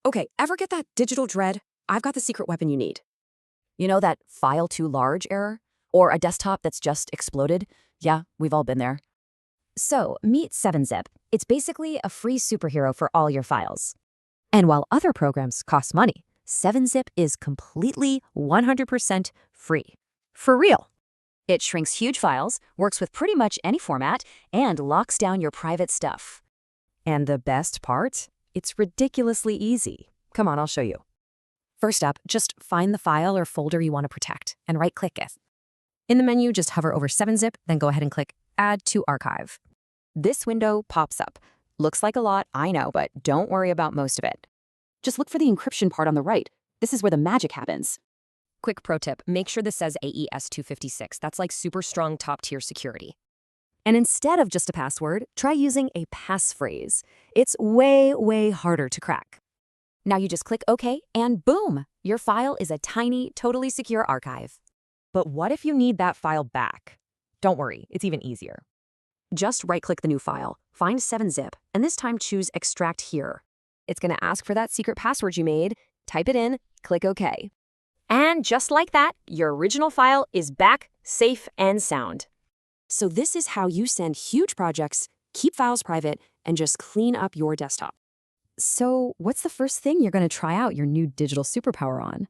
Okay, ever get that digital dread? I've got the secret weapon you need. You know that file too large error? Or a desktop that's just exploded? Yeah, we've all been there. So, meet 7-Zip. It's basically a free superhero for all your files. And while other programs cost money, 7-Zip is completely 100% free. For real. It shrinks huge files, works with pretty much any format, and locks down your private stuff. And the best part? It's ridiculously easy. Come on, I'll show you. First up, just find the file or folder you want to protect and right-click it. In the menu, just hover over 7-Zip, then go ahead and click Add to Archive. This window pops up. Looks like a lot, I know, but don't worry about most of it. Just look for the encryption part on the right. This is where the magic happens. Quick pro tip, make sure this says AES 256. That's like super strong top-tier security. And instead of just a password, try using a passphrase. It's way, way harder to crack. Now you just click OK, and boom! Your file is a tiny, totally secure archive. But what if you need that file back? Don't worry, it's even easier. Just right-click the new file, find 7-Zip, and this time choose Extract Here. It's going to ask for that secret password you made, type it in, click OK. And just like that, your original file is back, safe and sound. So this is how you send huge projects, keep files private, and just clean up your desktop. So what's the first thing you're going to try out your new digital superpower on?